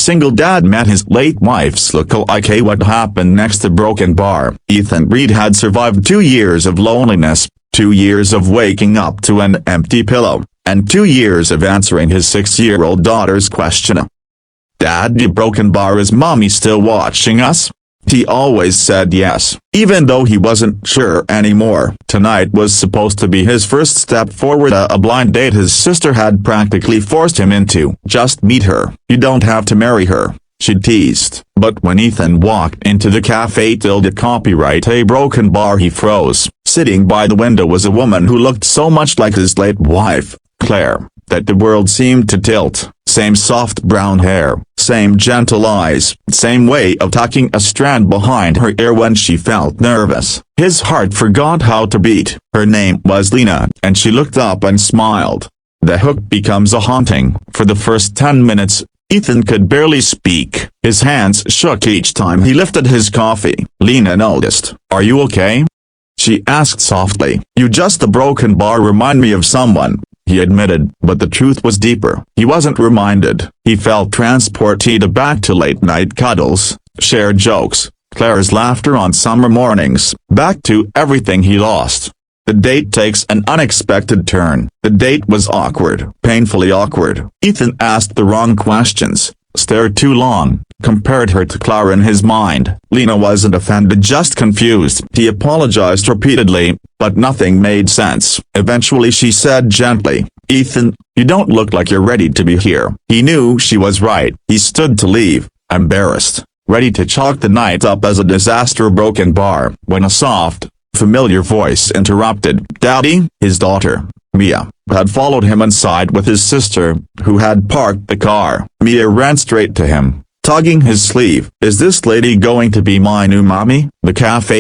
single dad met his late wife's lookalike. What happened next? A broken bar. Ethan Reed had survived 2 years of loneliness, 2 years of waking up to an empty pillow, and 2 years of answering his 6-year-old daughter's question. "Dad, the broken bar, is Mommy still watching us?" He always said yes, even though he wasn't sure anymore. Tonight was supposed to be his first step forward, a blind date his sister had practically forced him into. "Just meet her. You don't have to marry her," she teased. But when Ethan walked into the café copyright a broken bar, he froze. Sitting by the window was a woman who looked so much like his late wife, Claire, that the world seemed to tilt. Same soft brown hair, same gentle eyes, same way of tucking a strand behind her ear when she felt nervous. His heart forgot how to beat. Her name was Lena, and she looked up and smiled. The hook becomes a haunting. For the first 10 minutes, Ethan could barely speak. His hands shook each time he lifted his coffee. Lena noticed. "Are you okay?" she asked softly. "You just, the broken bar remind me of someone," he admitted, but the truth was deeper. He wasn't reminded. He felt transported back to late-night cuddles, shared jokes, Claire's laughter on summer mornings, back to everything he lost. The date takes an unexpected turn. The date was awkward, painfully awkward. Ethan asked the wrong questions, stared too long, compared her to Claire in his mind. Lena wasn't offended, just confused. He apologized repeatedly, but nothing made sense. Eventually she said gently, "Ethan, you don't look like you're ready to be here." He knew she was right. He stood to leave, embarrassed, ready to chalk the night up as a disaster broken bar, when a soft, familiar voice interrupted. Daddy, his daughter, Mia, had followed him inside with his sister, who had parked the car. Mia ran straight to him, tugging his sleeve. "Is this lady going to be my new mommy?" The café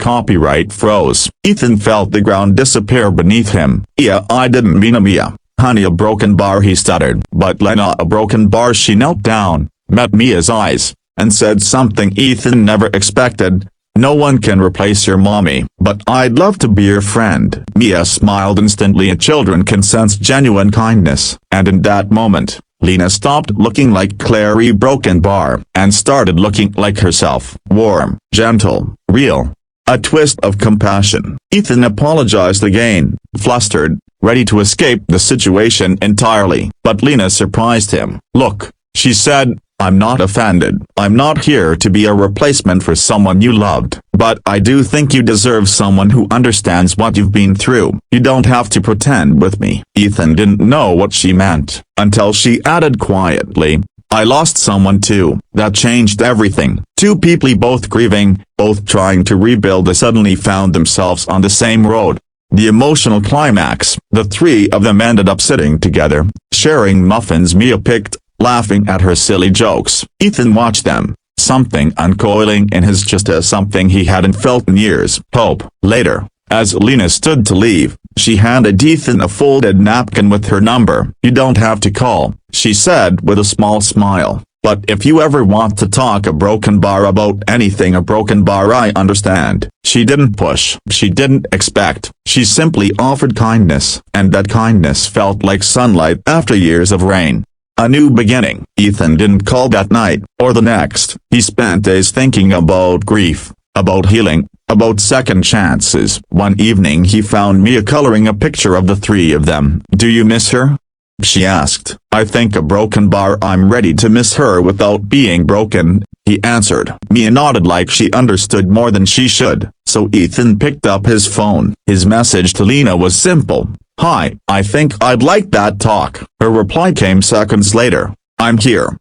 copyright froze. Ethan felt the ground disappear beneath him. "Yeah, I didn't mean a Mia. Honey, a broken bar," he stuttered. "But Lena, a broken bar." She knelt down, met Mia's eyes, and said something Ethan never expected. "No one can replace your mommy, but I'd love to be your friend." Mia smiled instantly. Children can sense genuine kindness, and in that moment, Lena stopped looking like Clary broken bar, and started looking like herself. Warm, gentle, real. A twist of compassion. Ethan apologized again, flustered, ready to escape the situation entirely. But Lena surprised him. "Look," she said, "I'm not offended. I'm not here to be a replacement for someone you loved. But I do think you deserve someone who understands what you've been through. You don't have to pretend with me." Ethan didn't know what she meant, until she added quietly, "I lost someone too. That changed everything." Two people, both grieving, both trying to rebuild, suddenly found themselves on the same road. The emotional climax. The three of them ended up sitting together, sharing muffins Mia picked, laughing at her silly jokes. Ethan watched them, something uncoiling in his chest, something he hadn't felt in years. Hope. Later, as Lena stood to leave, she handed Ethan a folded napkin with her number. "You don't have to call," she said with a small smile. "But if you ever want to talk a broken bar about anything, a broken bar, I understand." She didn't push. She didn't expect. She simply offered kindness, and that kindness felt like sunlight after years of rain. A new beginning. Ethan didn't call that night, or the next. He spent days thinking about grief, about healing, about second chances. One evening he found Mia coloring a picture of the three of them. "Do you miss her?" she asked. "I think a broken bar, I'm ready to miss her without being broken," he answered. Mia nodded like she understood more than she should, so Ethan picked up his phone. His message to Lena was simple. "Hi, I think I'd like that talk." Her reply came seconds later. "I'm here."